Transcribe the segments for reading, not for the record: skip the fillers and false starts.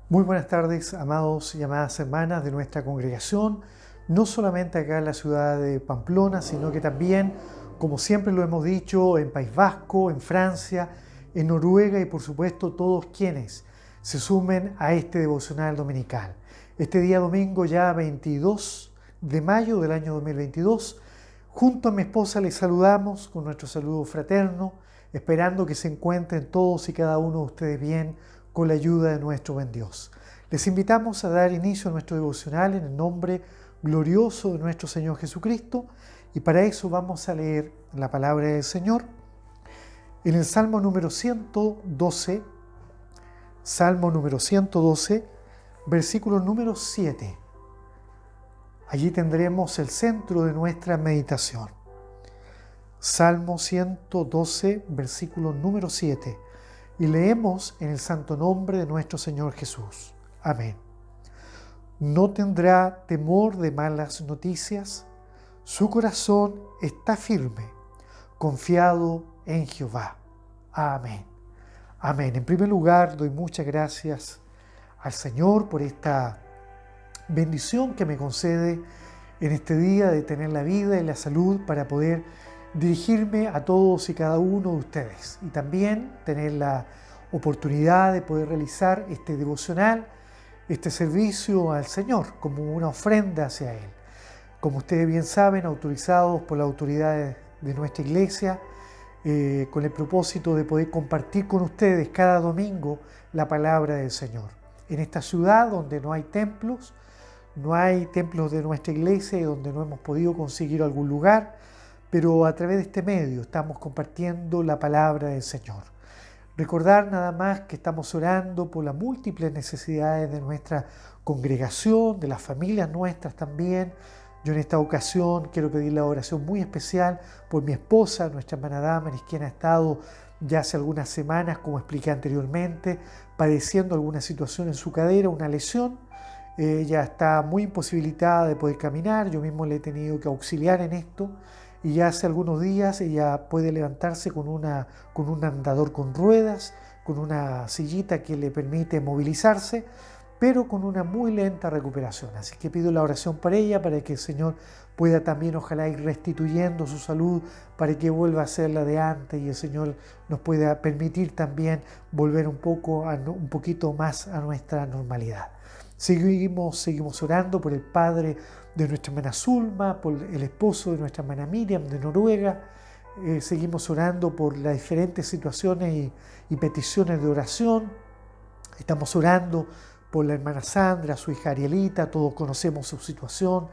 Muy buenas tardes, amados y amadas hermanas de nuestra congregación, no solamente acá en la ciudad de Pamplona, sino que también, como siempre lo hemos dicho, en País Vasco, en Francia, en Noruega y por supuesto todos quienes se sumen a este devocional dominical. Este día domingo ya 22 de mayo del año 2022, junto a mi esposa les saludamos con nuestro saludo fraterno, esperando que se encuentren todos y cada uno de ustedes bien con la ayuda de nuestro buen Dios. Les invitamos a dar inicio a nuestro devocional en el nombre glorioso de nuestro Señor Jesucristo y para eso vamos a leer la palabra del Señor en el Salmo número 112, versículo número 7. Allí tendremos el centro de nuestra meditación. Salmo 112, versículo número 7. Y leemos en el santo nombre de nuestro Señor Jesús. Amén. No tendrá temor de malas noticias, su corazón está firme, confiado en Jehová. Amén. Amén. En primer lugar, doy muchas gracias al Señor por esta bendición que me concede en este día de tener la vida y la salud para poder dirigirme a todos y cada uno de ustedes y también tener la oportunidad de poder realizar este devocional, este servicio al Señor como una ofrenda hacia Él. Como ustedes bien saben, autorizados por las autoridades de nuestra iglesia, con el propósito de poder compartir con ustedes cada domingo la palabra del Señor. En esta ciudad donde no hay templos de nuestra iglesia y donde no hemos podido conseguir algún lugar, pero a través de este medio estamos compartiendo la palabra del Señor. Recordar nada más que estamos orando por las múltiples necesidades de nuestra congregación, de las familias nuestras también. Yo en esta ocasión quiero pedir la oración muy especial por mi esposa, nuestra hermana Damaris, quien ha estado ya hace algunas semanas, como expliqué anteriormente, padeciendo alguna situación en su cadera, una lesión. Ella está muy imposibilitada de poder caminar, yo mismo le he tenido que auxiliar en esto. Y ya hace algunos días ella puede levantarse con un andador con ruedas, con una sillita que le permite movilizarse, pero con una muy lenta recuperación. Así que pido la oración para ella, para que el Señor pueda también ojalá ir restituyendo su salud, para que vuelva a ser la de antes y el Señor nos pueda permitir también volver un poquito más a nuestra normalidad. Seguimos orando por el padre de nuestra hermana Zulma, por el esposo de nuestra hermana Miriam de Noruega. Seguimos orando por las diferentes situaciones y peticiones de oración. Estamos orando por la hermana Sandra, su hija Arielita, todos conocemos su situación.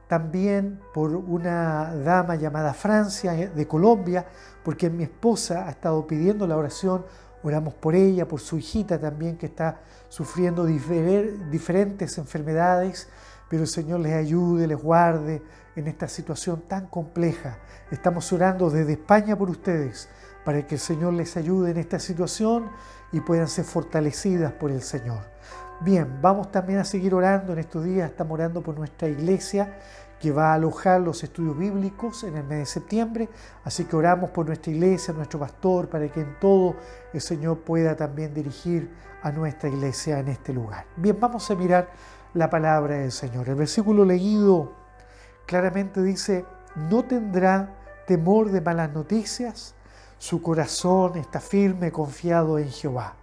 También por una dama llamada Francia de Colombia, porque mi esposa ha estado pidiendo la oración. Oramos por ella, por su hijita también que está sufriendo diferentes enfermedades, pero el Señor les ayude, les guarde en esta situación tan compleja. Estamos orando desde España por ustedes, para que el Señor les ayude en esta situación y puedan ser fortalecidas por el Señor. Bien, vamos también a seguir orando en estos días. Estamos orando por nuestra iglesia que va a alojar los estudios bíblicos en el mes de septiembre, así que oramos por nuestra iglesia, nuestro pastor, para que en todo el Señor pueda también dirigir a nuestra iglesia en este lugar. Bien, vamos a mirar la palabra del Señor. El versículo leído claramente dice: no tendrá temor de malas noticias, su corazón está firme, confiado en Jehová.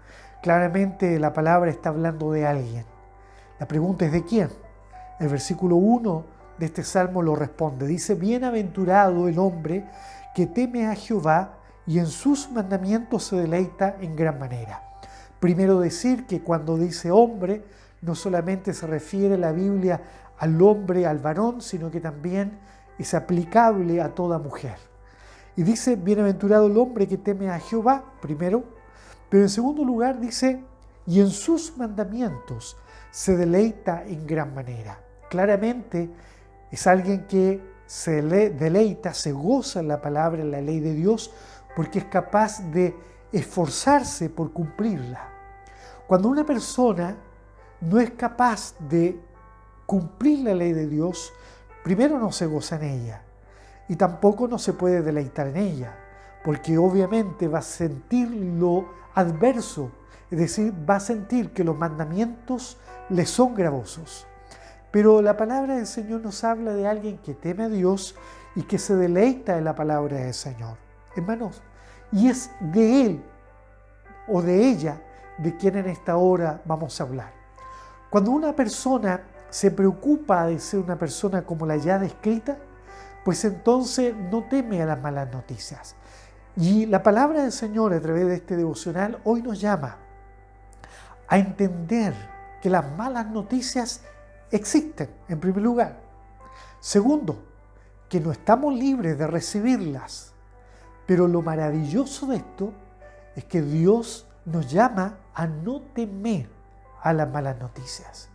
Claramente la palabra está hablando de alguien. La pregunta es ¿de quién? El versículo 1 de este salmo lo responde. Dice: bienaventurado el hombre que teme a Jehová y en sus mandamientos se deleita en gran manera. Primero decir que cuando dice hombre, no solamente se refiere la Biblia al hombre, al varón, sino que también es aplicable a toda mujer. Y dice: bienaventurado el hombre que teme a Jehová, primero, pero en segundo lugar dice: y en sus mandamientos se deleita en gran manera. Claramente es alguien que se deleita, se goza en la palabra, en la ley de Dios, porque es capaz de esforzarse por cumplirla. Cuando una persona no es capaz de cumplir la ley de Dios, primero no se goza en ella y tampoco no se puede deleitar en ella, porque obviamente va a sentir lo adverso Es decir, va a sentir que los mandamientos le son gravosos. Pero la palabra del Señor nos habla de alguien que teme a Dios y que se deleita en la palabra del Señor. Hermanos, y es de él o de ella de quien en esta hora vamos a hablar. Cuando una persona se preocupa de ser una persona como la ya descrita, pues entonces no teme a las malas noticias. Y la palabra del Señor a través de este devocional hoy nos llama a entender que las malas noticias existen, en primer lugar. Segundo, que no estamos libres de recibirlas. Pero lo maravilloso de esto es que Dios nos llama a no temer a las malas noticias.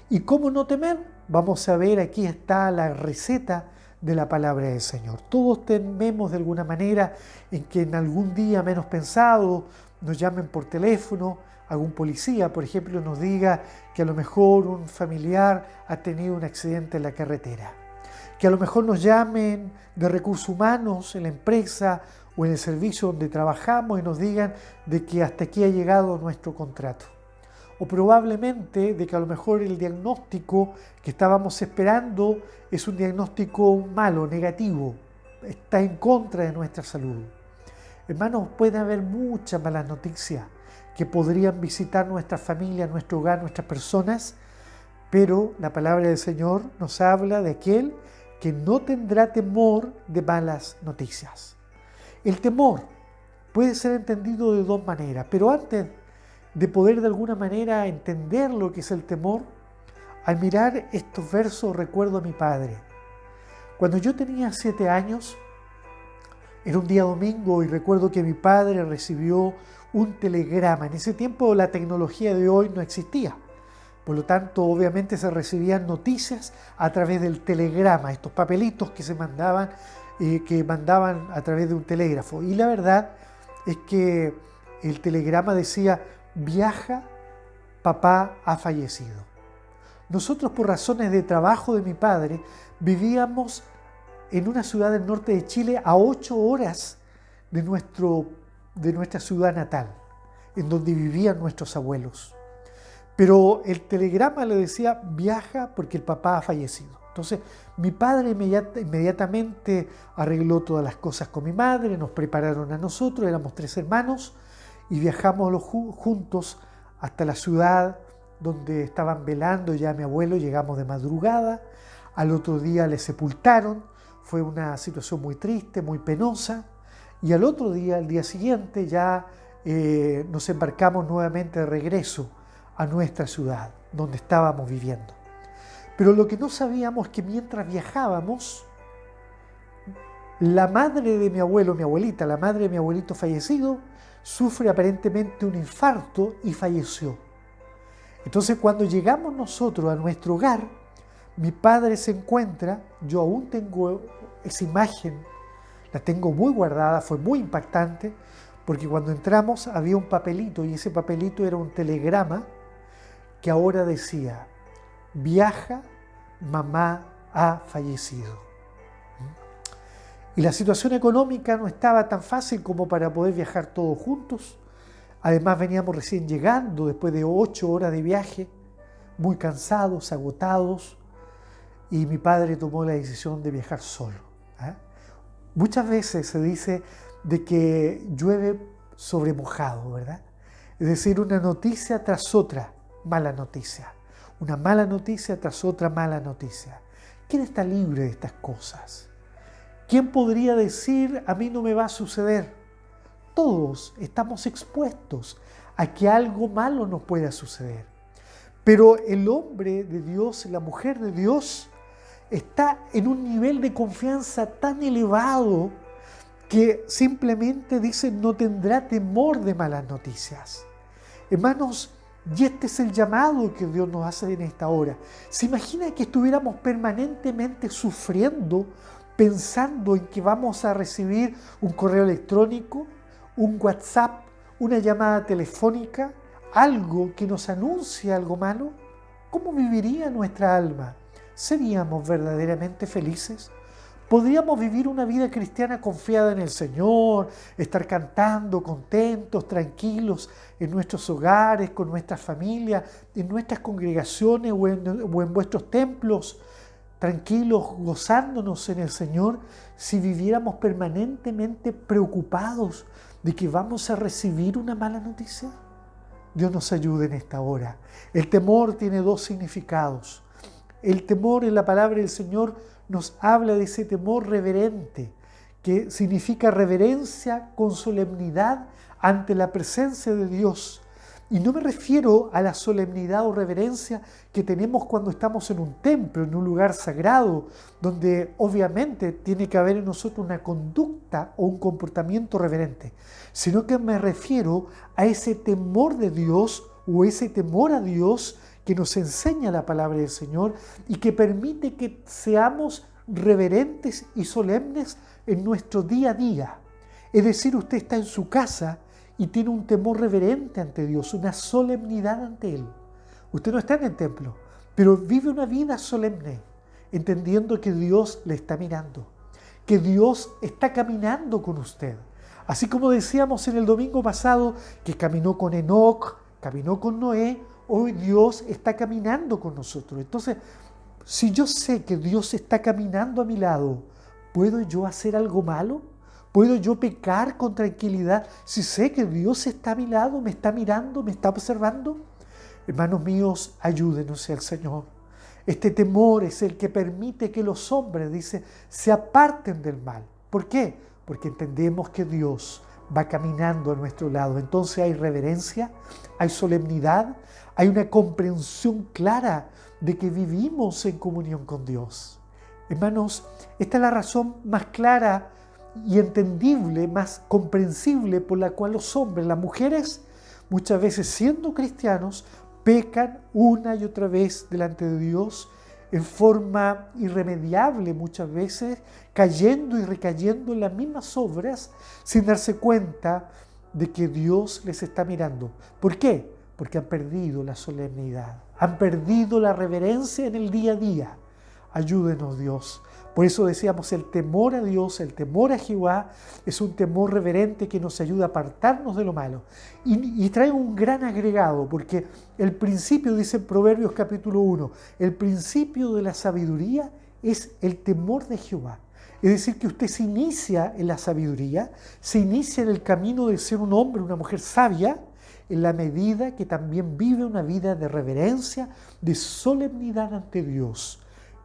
¿Y cómo no temer? Vamos a ver, aquí está la receta de la palabra del Señor. Todos tememos de alguna manera en que en algún día menos pensado nos llamen por teléfono, algún policía, por ejemplo, nos diga que a lo mejor un familiar ha tenido un accidente en la carretera. Que a lo mejor nos llamen de recursos humanos en la empresa o en el servicio donde trabajamos y nos digan de que hasta aquí ha llegado nuestro contrato. O probablemente de que a lo mejor el diagnóstico que estábamos esperando es un diagnóstico malo, negativo, está en contra de nuestra salud. Hermanos, puede haber muchas malas noticias que podrían visitar nuestra familia, nuestro hogar, nuestras personas, pero la palabra del Señor nos habla de aquel que no tendrá temor de malas noticias. El temor puede ser entendido de dos maneras, pero antes de poder de alguna manera entender lo que es el temor, al mirar estos versos recuerdo a mi padre. Cuando yo tenía 7 años, era un día domingo y recuerdo que mi padre recibió un telegrama. En ese tiempo la tecnología de hoy no existía. Por lo tanto, obviamente se recibían noticias a través del telegrama, estos papelitos que se mandaban, a través de un telégrafo. Y la verdad es que el telegrama decía: viaja, papá ha fallecido. Nosotros, por razones de trabajo de mi padre, vivíamos en una ciudad del norte de Chile a 8 horas de nuestra ciudad natal, en donde vivían nuestros abuelos. Pero el telegrama le decía: viaja porque el papá ha fallecido. Entonces mi padre inmediatamente arregló todas las cosas con mi madre, nos prepararon a nosotros, éramos 3 hermanos, y viajamos juntos hasta la ciudad donde estaban velando ya a mi abuelo. Llegamos de madrugada, al otro día le sepultaron, fue una situación muy triste, muy penosa, y al otro día, al día siguiente, ya nos embarcamos nuevamente de regreso a nuestra ciudad, donde estábamos viviendo. Pero lo que no sabíamos es que mientras viajábamos, la madre de mi abuelo, mi abuelita, la madre de mi abuelito fallecido, sufre aparentemente un infarto y falleció. Entonces, cuando llegamos nosotros a nuestro hogar, mi padre se encuentra, yo aún tengo esa imagen, la tengo muy guardada, fue muy impactante, porque cuando entramos había un papelito y ese papelito era un telegrama que ahora decía: viaja, mamá ha fallecido. Y la situación económica no estaba tan fácil como para poder viajar todos juntos. Además veníamos recién llegando después de 8 horas de viaje, muy cansados, agotados, y mi padre tomó la decisión de viajar solo. Muchas veces se dice de que llueve sobre mojado, ¿verdad? Es decir, una noticia tras otra mala noticia. Una mala noticia tras otra mala noticia. ¿Quién está libre de estas cosas? ¿Quién podría decir: a mí no me va a suceder? Todos estamos expuestos a que algo malo nos pueda suceder. Pero el hombre de Dios, la mujer de Dios, está en un nivel de confianza tan elevado que simplemente dice: no tendrá temor de malas noticias. Hermanos, y este es el llamado que Dios nos hace en esta hora. ¿Se imagina que estuviéramos permanentemente sufriendo, pensando en que vamos a recibir un correo electrónico, un WhatsApp, una llamada telefónica, algo que nos anuncia algo malo? ¿Cómo viviría nuestra alma? ¿Seríamos verdaderamente felices? Podríamos vivir una vida cristiana confiada en el Señor, estar cantando, contentos, tranquilos en nuestros hogares, con nuestras familias, en nuestras congregaciones o en vuestros templos, tranquilos, gozándonos en el Señor, si viviéramos permanentemente preocupados de que vamos a recibir una mala noticia. Dios nos ayude en esta hora. El temor tiene dos significados. El temor en la palabra del Señor nos habla de ese temor reverente, que significa reverencia con solemnidad ante la presencia de Dios. Y no me refiero a la solemnidad o reverencia que tenemos cuando estamos en un templo, en un lugar sagrado, donde obviamente tiene que haber en nosotros una conducta o un comportamiento reverente, sino que me refiero a ese temor de Dios o ese temor a Dios que nos enseña la palabra del Señor y que permite que seamos reverentes y solemnes en nuestro día a día. Es decir, usted está en su casa y tiene un temor reverente ante Dios, una solemnidad ante Él. Usted no está en el templo, pero vive una vida solemne, entendiendo que Dios le está mirando, que Dios está caminando con usted. Así como decíamos en el domingo pasado, que caminó con Enoc, caminó con Noé, hoy Dios está caminando con nosotros. Entonces, si yo sé que Dios está caminando a mi lado, ¿puedo yo hacer algo malo? ¿Puedo yo pecar con tranquilidad si sé que Dios está a mi lado, me está mirando, me está observando? Hermanos míos, ayúdenos al Señor. Este temor es el que permite que los hombres, dice, se aparten del mal. ¿Por qué? Porque entendemos que Dios va caminando a nuestro lado. Entonces hay reverencia, hay solemnidad, hay una comprensión clara de que vivimos en comunión con Dios. Hermanos, esta es la razón más clara y entendible, más comprensible por la cual los hombres, las mujeres, muchas veces siendo cristianos, pecan una y otra vez delante de Dios en forma irremediable, muchas veces cayendo y recayendo en las mismas obras sin darse cuenta de que Dios les está mirando. ¿Por qué? Porque han perdido la solemnidad, han perdido la reverencia en el día a día. Ayúdenos, Dios. Por eso decíamos, el temor a Dios, el temor a Jehová, es un temor reverente que nos ayuda a apartarnos de lo malo. Y trae un gran agregado, porque el principio, dice en Proverbios capítulo 1, el principio de la sabiduría es el temor de Jehová. Es decir, que usted se inicia en la sabiduría, se inicia en el camino de ser un hombre, una mujer sabia, en la medida que también vive una vida de reverencia, de solemnidad ante Dios.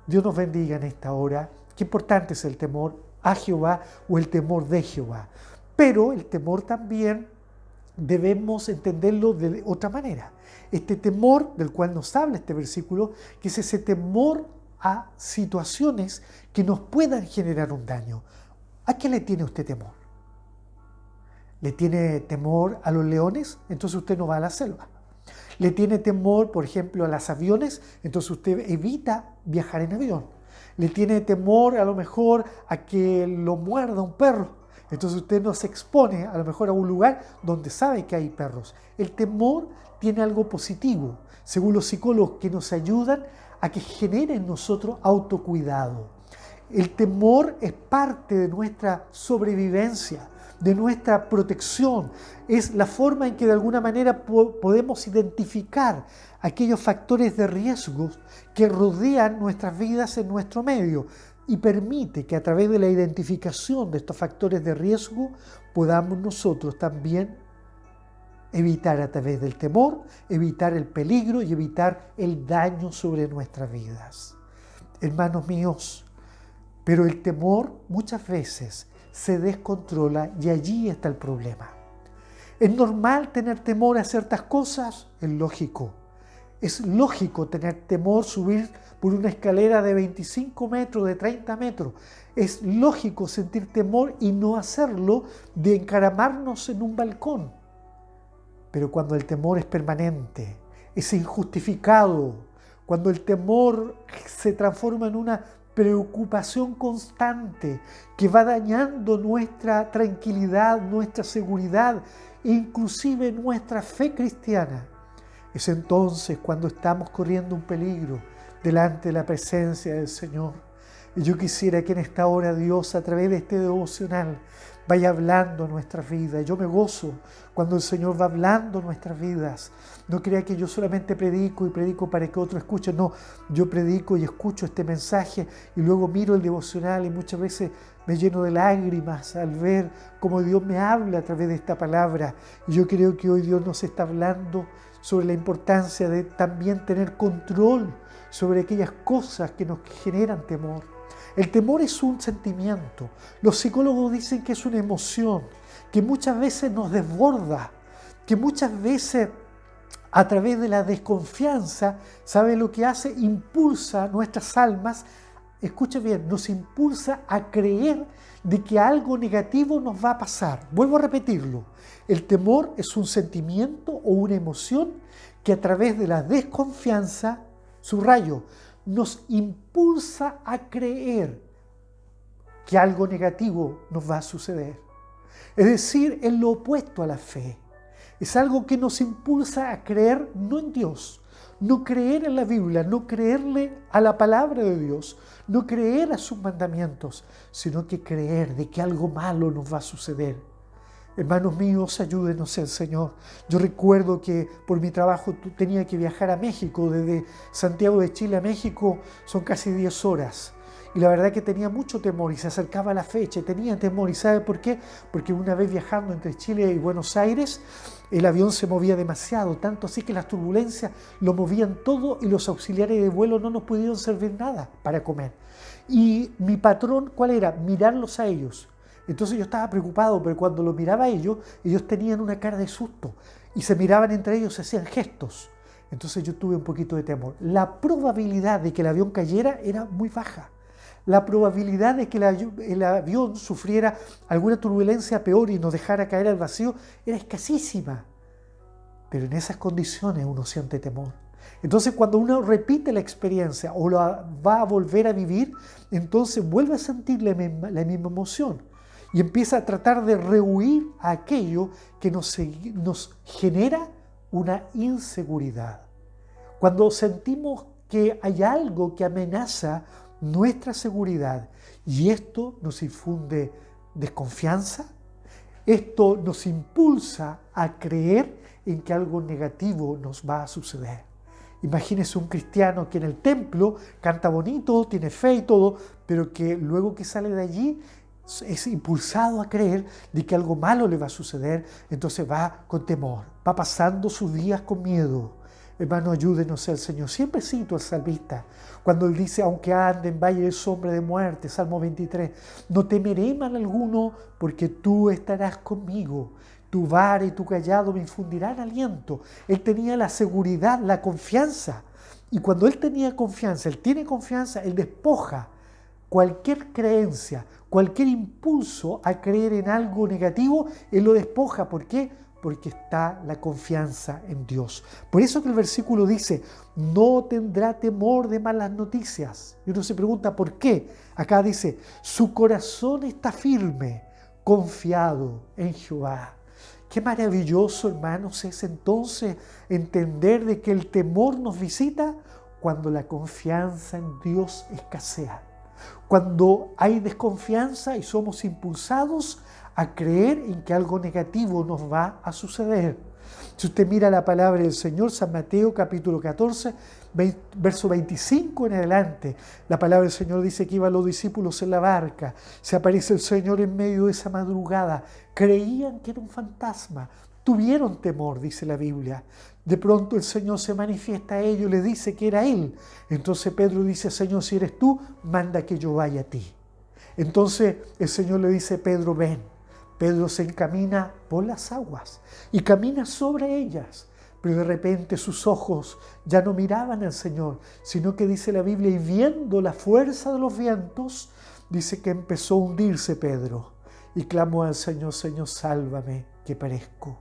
Dios nos bendiga en esta hora. Qué importante es el temor a Jehová o el temor de Jehová. Pero el temor también debemos entenderlo de otra manera. Este temor del cual nos habla este versículo, que es ese temor a situaciones que nos puedan generar un daño. ¿A qué le tiene usted temor? ¿Le tiene temor a los leones? Entonces usted no va a la selva. ¿Le tiene temor, por ejemplo, a los aviones? Entonces usted evita viajar en avión. ¿Le tiene temor a lo mejor a que lo muerda un perro? Entonces usted no se expone a lo mejor a un lugar donde sabe que hay perros. El temor tiene algo positivo, según los psicólogos, que nos ayudan a que genere en nosotros autocuidado. El temor es parte de nuestra sobrevivencia, de nuestra protección. Es la forma en que de alguna manera podemos identificar aquellos factores de riesgo que rodean nuestras vidas en nuestro medio y permite que a través de la identificación de estos factores de riesgo podamos nosotros también evitar a través del temor, evitar el peligro y evitar el daño sobre nuestras vidas. Hermanos míos, pero el temor muchas veces se descontrola y allí está el problema. ¿Es normal tener temor a ciertas cosas? Es lógico. Es lógico tener temor subir por una escalera de 25 metros, de 30 metros. Es lógico sentir temor y no hacerlo de encaramarnos en un balcón. Pero cuando el temor es permanente, es injustificado, cuando el temor se transforma en una preocupación constante que va dañando nuestra tranquilidad, nuestra seguridad, inclusive nuestra fe cristiana, es entonces cuando estamos corriendo un peligro delante de la presencia del Señor. Y yo quisiera que en esta hora Dios, a través de este devocional, vaya hablando nuestras vidas. Yo me gozo cuando el Señor va hablando nuestras vidas. No crea que yo solamente predico y predico para que otro escuche. No, yo predico y escucho este mensaje y luego miro el devocional y muchas veces me lleno de lágrimas al ver cómo Dios me habla a través de esta palabra. Y yo creo que hoy Dios nos está hablando sobre la importancia de también tener control sobre aquellas cosas que nos generan temor. El temor es un sentimiento. Los psicólogos dicen que es una emoción que muchas veces nos desborda, que muchas veces a través de la desconfianza, ¿sabe lo que hace? Impulsa nuestras almas, escucha bien, nos impulsa a creer de que algo negativo nos va a pasar. Vuelvo a repetirlo. El temor es un sentimiento o una emoción que a través de la desconfianza, subrayo, nos impulsa a creer que algo negativo nos va a suceder. Es decir, es lo opuesto a la fe. Es algo que nos impulsa a creer no en Dios, no creer en la Biblia, no creerle a la palabra de Dios, no creer a sus mandamientos, sino que creer de que algo malo nos va a suceder. Hermanos míos, ayúdenos el Señor. Yo recuerdo que por mi trabajo tenía que viajar a México, desde Santiago de Chile a México son casi 10 horas. Y la verdad que tenía mucho temor y se acercaba la fecha y tenía temor. ¿Y sabe por qué? Porque una vez viajando entre Chile y Buenos Aires, el avión se movía demasiado, tanto así que las turbulencias lo movían todo y los auxiliares de vuelo no nos pudieron servir nada para comer. Y mi patrón, ¿cuál era? Mirarlos a ellos. Entonces yo estaba preocupado, pero cuando los miraba a ellos tenían una cara de susto y se miraban entre ellos, se hacían gestos. Entonces yo tuve un poquito de temor. La probabilidad de que el avión cayera era muy baja. La probabilidad de que el avión sufriera alguna turbulencia peor y nos dejara caer al vacío era escasísima. Pero en esas condiciones uno siente temor. Entonces cuando uno repite la experiencia o la va a volver a vivir, entonces vuelve a sentir la misma emoción y empieza a tratar de rehuir a aquello que nos genera una inseguridad. Cuando sentimos que hay algo que amenaza nuestra seguridad y esto nos infunde desconfianza, esto nos impulsa a creer en que algo negativo nos va a suceder. Imagínese un cristiano que en el templo canta bonito, tiene fe y todo, pero que luego que sale de allí es impulsado a creer de que algo malo le va a suceder, entonces va con temor, va pasando sus días con miedo. Hermano, ayúdenos el Señor. Siempre cito al salmista, cuando él dice, aunque ande en valle de sombra de muerte, Salmo 23, no temeré mal alguno, porque tú estarás conmigo. Tu vara y tu callado me infundirán aliento. Él tenía la seguridad, la confianza. Y cuando él tenía confianza, él tiene confianza, él despoja cualquier creencia, cualquier impulso a creer en algo negativo, él lo despoja. ¿Por qué? Porque está la confianza en Dios. Por eso que el versículo dice, no tendrá temor de malas noticias. Y uno se pregunta, ¿por qué? Acá dice, su corazón está firme, confiado en Jehová. Qué maravilloso, hermanos, es entonces entender de que el temor nos visita cuando la confianza en Dios escasea. Cuando hay desconfianza y somos impulsados a creer en que algo negativo nos va a suceder. Si usted mira la palabra del Señor, San Mateo capítulo 14, verso 25 en adelante, la palabra del Señor dice que iban los discípulos en la barca, se aparece el Señor en medio de esa madrugada, creían que era un fantasma, tuvieron temor, dice la Biblia. De pronto el Señor se manifiesta a ellos y les dice que era Él. Entonces Pedro dice, Señor, si eres tú, manda que yo vaya a ti. Entonces el Señor le dice, Pedro, ven. Pedro se encamina por las aguas y camina sobre ellas, pero de repente sus ojos ya no miraban al Señor, sino que dice la Biblia, y viendo la fuerza de los vientos, dice que empezó a hundirse Pedro y clamó al Señor, Señor, sálvame, que perezco.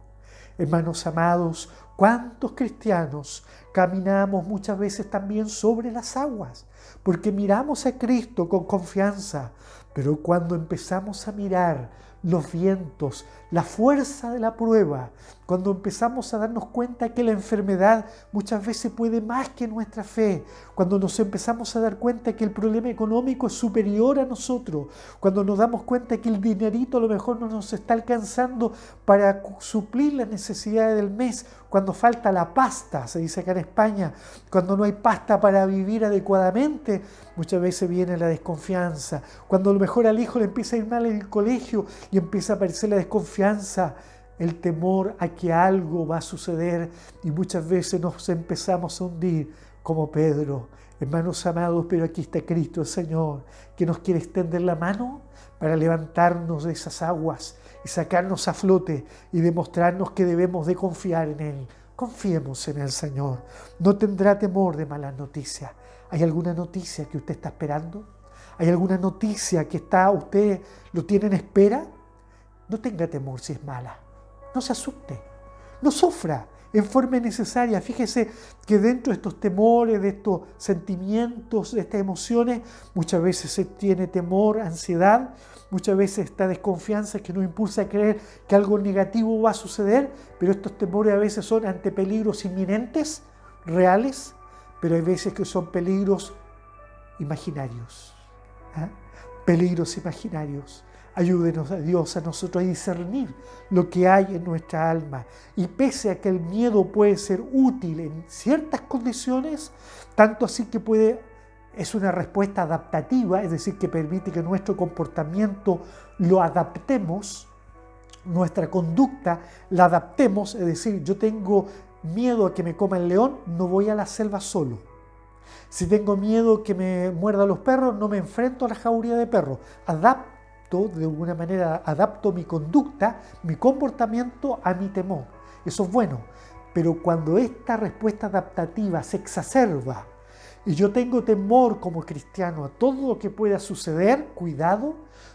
Hermanos amados, ¿cuántos cristianos caminamos muchas veces también sobre las aguas? Porque miramos a Cristo con confianza, pero cuando empezamos a mirar los vientos, la fuerza de la prueba, cuando empezamos a darnos cuenta que la enfermedad muchas veces puede más que nuestra fe, cuando nos empezamos a dar cuenta que el problema económico es superior a nosotros, cuando nos damos cuenta que el dinerito a lo mejor no nos está alcanzando para suplir las necesidades del mes, cuando falta la pasta, se dice acá en España, cuando no hay pasta para vivir adecuadamente, muchas veces viene la desconfianza, cuando a lo mejor al hijo le empieza a ir mal en el colegio y empieza a aparecer la desconfianza, el temor a que algo va a suceder, y muchas veces nos empezamos a hundir como Pedro. Hermanos amados, pero aquí está Cristo el Señor, que nos quiere extender la mano para levantarnos de esas aguas y sacarnos a flote y demostrarnos que debemos de confiar en Él. Confiemos en el Señor. No tendrá temor de malas noticias. ¿Hay alguna noticia que usted está esperando? ¿Hay alguna noticia que usted lo tiene en espera? No tenga temor si es mala. No se asuste. No sufra en forma necesaria. Fíjese que dentro de estos temores, de estos sentimientos, de estas emociones, muchas veces se tiene temor, ansiedad, muchas veces esta desconfianza que nos impulsa a creer que algo negativo va a suceder, pero estos temores a veces son ante peligros inminentes, reales, pero hay veces que son peligros imaginarios. Peligros imaginarios. Ayúdenos a Dios, a nosotros a discernir lo que hay en nuestra alma. Y pese a que el miedo puede ser útil en ciertas condiciones, tanto así que es una respuesta adaptativa, es decir, que permite que nuestro comportamiento lo adaptemos, nuestra conducta la adaptemos, es decir, yo tengo miedo a que me coma el león, no voy a la selva solo. Si tengo miedo que me muerdan los perros, no me enfrento a la jauría de perros. De alguna manera adapto mi conducta, mi comportamiento a mi temor. Eso es bueno, pero cuando esta respuesta adaptativa se exacerba y yo tengo temor como cristiano a todo lo que pueda suceder, cuidado,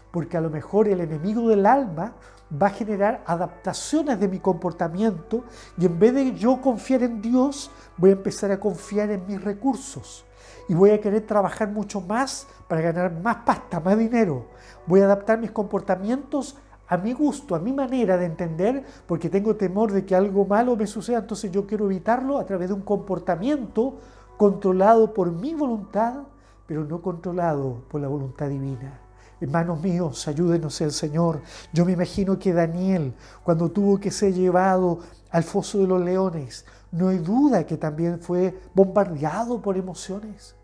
porque a lo mejor el enemigo del alma va a generar adaptaciones de mi comportamiento y en vez de yo confiar en Dios, voy a empezar a confiar en mis recursos y voy a querer trabajar mucho más para ganar más pasta, más dinero. Voy a adaptar mis comportamientos a mi gusto, a mi manera de entender, porque tengo temor de que algo malo me suceda, entonces yo quiero evitarlo a través de un comportamiento controlado por mi voluntad, pero no controlado por la voluntad divina. Hermanos míos, ayúdenos el Señor. Yo me imagino que Daniel, cuando tuvo que ser llevado al foso de los leones, no hay duda que también fue bombardeado por emociones,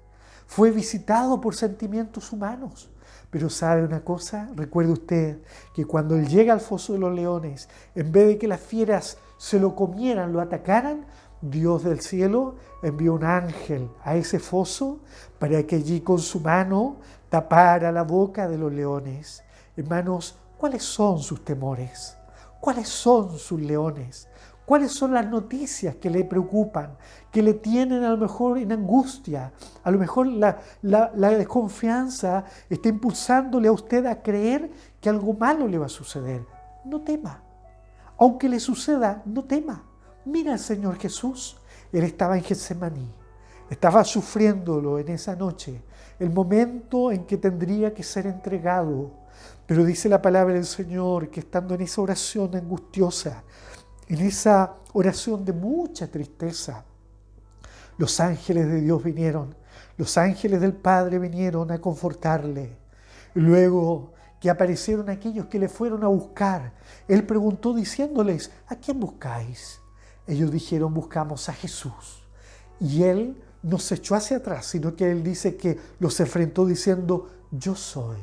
fue visitado por sentimientos humanos. Pero ¿sabe una cosa? Recuerde usted que cuando él llega al foso de los leones, en vez de que las fieras se lo comieran, lo atacaran, Dios del cielo envió un ángel a ese foso para que allí con su mano tapara la boca de los leones. Hermanos, ¿cuáles son sus temores? ¿Cuáles son sus leones? ¿Cuáles son las noticias que le preocupan, que le tienen a lo mejor en angustia? A lo mejor la desconfianza está impulsándole a usted a creer que algo malo le va a suceder. No tema. Aunque le suceda, no tema. Mira al Señor Jesús. Él estaba en Getsemaní. Estaba sufriéndolo en esa noche, el momento en que tendría que ser entregado. Pero dice la palabra del Señor que estando en esa oración angustiosa, en esa oración de mucha tristeza, los ángeles de Dios vinieron, los ángeles del Padre vinieron a confortarle. Luego que aparecieron aquellos que le fueron a buscar, Él preguntó diciéndoles, ¿a quién buscáis? Ellos dijeron, buscamos a Jesús. Y Él no se echó hacia atrás, sino que Él dice que los enfrentó diciendo, yo soy.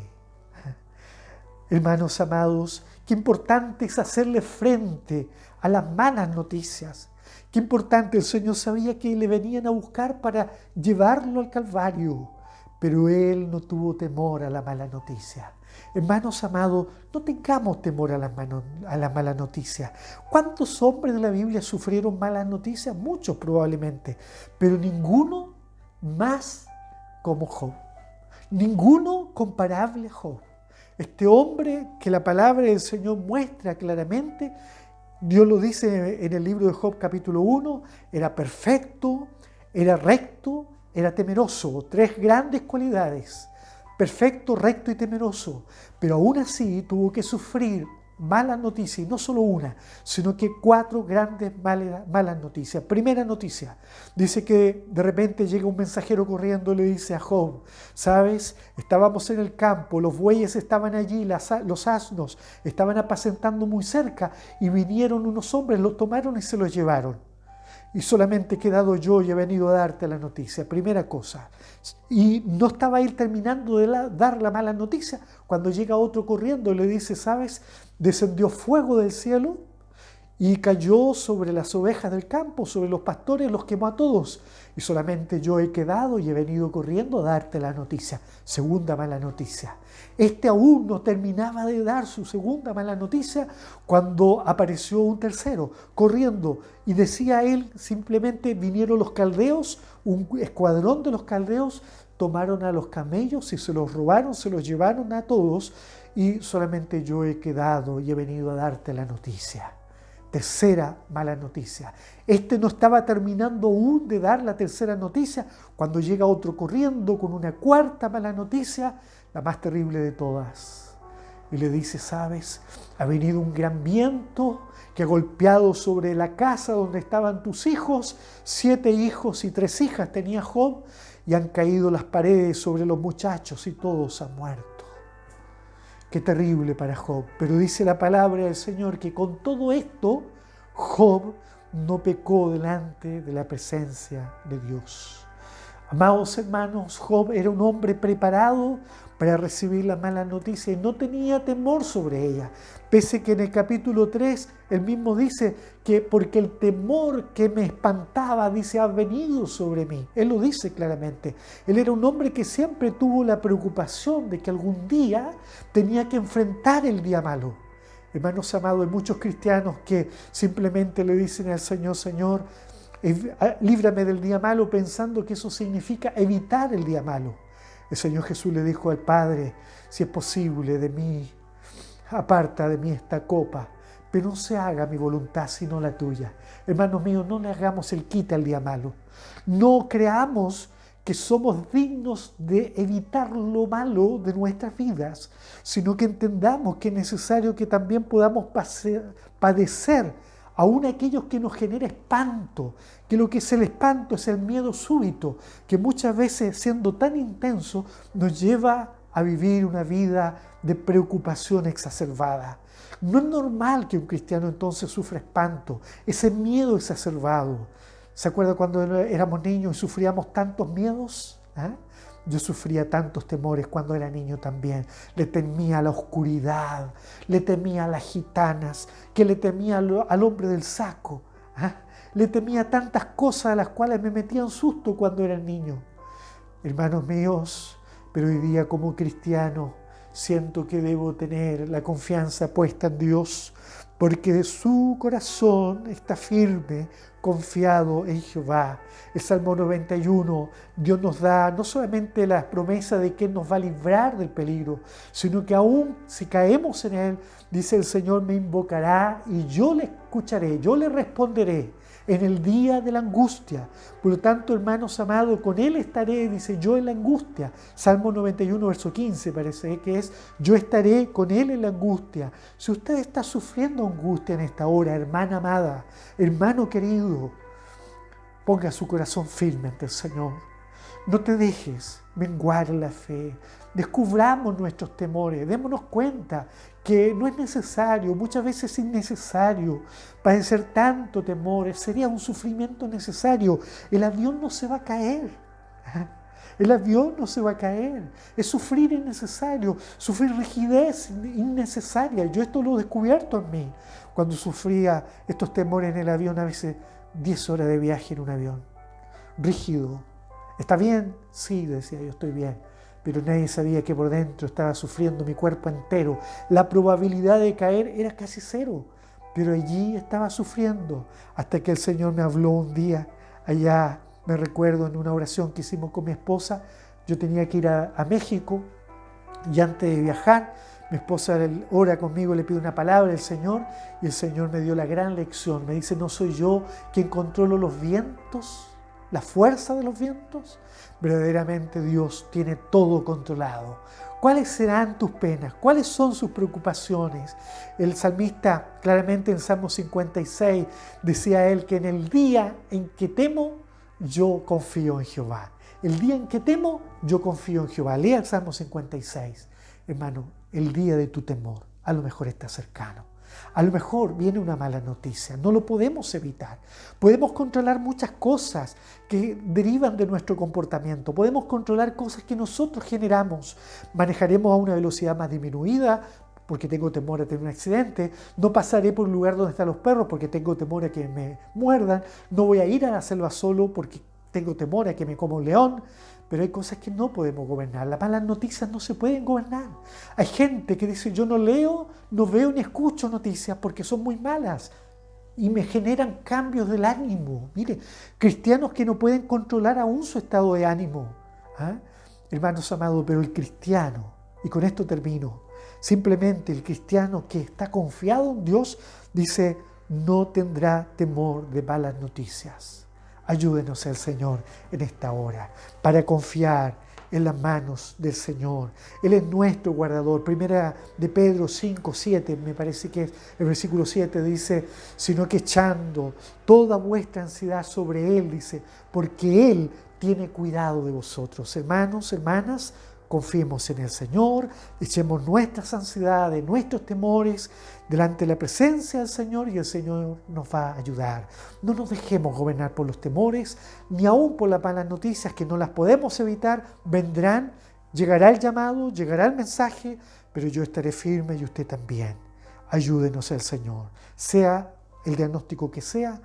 Hermanos amados, qué importante es hacerle frente a las malas noticias. Qué importante, el Señor sabía que le venían a buscar para llevarlo al Calvario, pero Él no tuvo temor a la mala noticia. Hermanos amados, no tengamos temor a la mala noticia. ¿Cuántos hombres de la Biblia sufrieron malas noticias? Muchos probablemente, pero ninguno más como Job. Ninguno comparable a Job. Este hombre que la palabra del Señor muestra claramente, Dios lo dice en el libro de Job capítulo 1, era perfecto, era recto, era temeroso. 3 grandes cualidades: perfecto, recto y temeroso. Pero aún así tuvo que sufrir malas noticias, y no solo una, sino que 4 grandes malas noticias. Primera noticia, dice que de repente llega un mensajero corriendo y le dice a Job: ¿sabes? Estábamos en el campo, los bueyes estaban allí, los asnos estaban apacentando muy cerca, y vinieron unos hombres, los tomaron y se los llevaron. Y solamente he quedado yo y he venido a darte la noticia. Primera cosa. Y no estaba él terminando de dar la mala noticia cuando llega otro corriendo y le dice: ¿sabes? Descendió fuego del cielo y cayó sobre las ovejas del campo, sobre los pastores, los quemó a todos. Y solamente yo he quedado y he venido corriendo a darte la noticia. Segunda mala noticia. Este aún no terminaba de dar su segunda mala noticia cuando apareció un tercero corriendo, y decía él simplemente: vinieron los caldeos, un escuadrón de los caldeos, tomaron a los camellos y se los robaron, se los llevaron a todos, y solamente yo he quedado y he venido a darte la noticia. Tercera mala noticia. Este no estaba terminando aún de dar la tercera noticia cuando llega otro corriendo con una cuarta mala noticia, la más terrible de todas. Y le dice: ¿sabes? Ha venido un gran viento que ha golpeado sobre la casa donde estaban tus hijos. 7 hijos y 3 hijas tenía Job, y han caído las paredes sobre los muchachos y todos han muerto. Qué terrible para Job. Pero dice la palabra del Señor que con todo esto, Job no pecó delante de la presencia de Dios. Amados hermanos, Job era un hombre preparado para recibir la mala noticia y no tenía temor sobre ella. Pese que en el capítulo 3 él mismo dice que porque el temor que me espantaba, dice, ha venido sobre mí. Él lo dice claramente. Él era un hombre que siempre tuvo la preocupación de que algún día tenía que enfrentar el día malo. Hermanos amados, hay muchos cristianos que simplemente le dicen al Señor: Señor, líbrame del día malo, pensando que eso significa evitar el día malo. El Señor Jesús le dijo al Padre: si es posible, de mí, aparta de mí esta copa, pero no se haga mi voluntad sino la tuya. Hermanos míos, no le hagamos el quite al día malo. No creamos que somos dignos de evitar lo malo de nuestras vidas, sino que entendamos que es necesario que también podamos padecer aún aquellos que nos genera espanto, que lo que es el espanto es el miedo súbito, que muchas veces, siendo tan intenso, nos lleva a vivir una vida de preocupación exacerbada. No es normal que un cristiano entonces sufra espanto, ese miedo exacerbado. ¿Se acuerda cuando éramos niños y sufríamos tantos miedos? Yo sufría tantos temores cuando era niño también. Le temía a la oscuridad, le temía a las gitanas, que le temía al hombre del saco. Le temía tantas cosas a las cuales me metían susto cuando era niño. Hermanos míos, pero hoy día como cristiano siento que debo tener la confianza puesta en Dios, porque su corazón está firme, confiado en Jehová. El Salmo 91, Dios nos da no solamente la promesa de que Él nos va a librar del peligro, sino que aún si caemos en Él, dice el Señor: me invocará y yo le escucharé, yo le responderé en el día de la angustia. Por lo tanto, hermanos amados, con Él estaré, dice, yo en la angustia. Salmo 91, verso 15 parece que es: yo estaré con Él en la angustia. Si usted está sufriendo angustia en esta hora, hermana amada, hermano querido, ponga su corazón firme ante el Señor. No te dejes menguar en la fe. Descubramos nuestros temores, démonos cuenta que no es necesario, muchas veces es innecesario padecer tanto temor, sería un sufrimiento necesario. El avión no se va a caer, el avión no se va a caer, es sufrir innecesario, sufrir rigidez innecesaria. Yo esto lo he descubierto en mí, cuando sufría estos temores en el avión, a veces 10 horas de viaje en un avión, rígido. ¿Está bien? Sí, decía yo, estoy bien. Pero nadie sabía que por dentro estaba sufriendo mi cuerpo entero. La probabilidad de caer era casi 0, pero allí estaba sufriendo. Hasta que el Señor me habló un día, allá me recuerdo en una oración que hicimos con mi esposa. Yo tenía que ir a México, y antes de viajar, mi esposa ora conmigo, le pide una palabra al Señor, y el Señor me dio la gran lección. Me dice: ¿no soy yo quien controlo los vientos? la fuerza de los vientos? Verdaderamente Dios tiene todo controlado. ¿Cuáles serán tus penas? ¿Cuáles son sus preocupaciones? El salmista claramente en Salmo 56 decía él que en el día en que temo, yo confío en Jehová. El día en que temo, yo confío en Jehová. Lea el Salmo 56. Hermano, el día de tu temor a lo mejor está cercano. A lo mejor viene una mala noticia, no lo podemos evitar. Podemos controlar muchas cosas que derivan de nuestro comportamiento. Podemos controlar cosas que nosotros generamos. Manejaremos a una velocidad más disminuida porque tengo temor a tener un accidente. No pasaré por el lugar donde están los perros porque tengo temor a que me muerdan. No voy a ir a la selva solo porque tengo temor a que me coma un león. Pero hay cosas que no podemos gobernar. Las malas noticias no se pueden gobernar. Hay gente que dice, yo no leo, no veo ni escucho noticias porque son muy malas y me generan cambios del ánimo. Mire, cristianos que no pueden controlar aún su estado de ánimo. Hermanos amados, pero el cristiano, y con esto termino, simplemente el cristiano que está confiado en Dios, dice, no tendrá temor de malas noticias. Ayúdenos el Señor en esta hora para confiar en las manos del Señor. Él es nuestro guardador. Primera de Pedro 5, 7, me parece que es el versículo 7, dice, sino que echando toda vuestra ansiedad sobre Él, dice, porque Él tiene cuidado de vosotros. Hermanos, hermanas, confiemos en el Señor, echemos nuestras ansiedades, nuestros temores delante de la presencia del Señor y el Señor nos va a ayudar. No nos dejemos gobernar por los temores, ni aún por las malas noticias que no las podemos evitar. Vendrán, llegará el llamado, llegará el mensaje, pero yo estaré firme y usted también. Ayúdenos el Señor, sea el diagnóstico que sea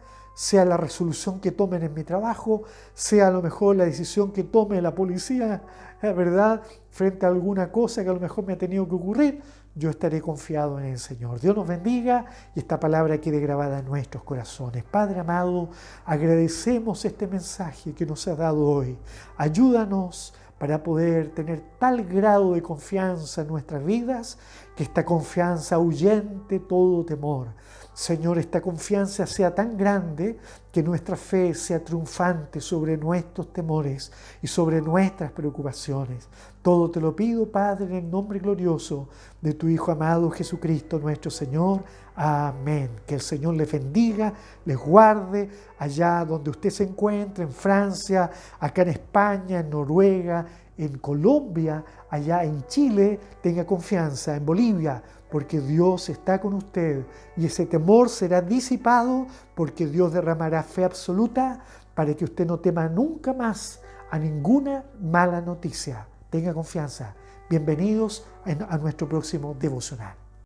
la resolución que tomen en mi trabajo, sea a lo mejor la decisión que tome la policía, ¿verdad? Frente a alguna cosa que a lo mejor me ha tenido que ocurrir, yo estaré confiado en el Señor. Dios nos bendiga y esta palabra quede grabada en nuestros corazones. Padre amado, agradecemos este mensaje que nos has dado hoy. Ayúdanos para poder tener tal grado de confianza en nuestras vidas, que esta confianza ahuyente todo temor. Señor, esta confianza sea tan grande que nuestra fe sea triunfante sobre nuestros temores y sobre nuestras preocupaciones. Todo te lo pido, Padre, en el nombre glorioso de tu Hijo amado Jesucristo, nuestro Señor. Amén. Que el Señor les bendiga, les guarde allá donde usted se encuentre, en Francia, acá en España, en Noruega, en Colombia, allá en Chile, tenga confianza, en Bolivia, porque Dios está con usted y ese temor será disipado porque Dios derramará fe absoluta para que usted no tema nunca más a ninguna mala noticia. Tenga confianza. Bienvenidos a nuestro próximo devocional.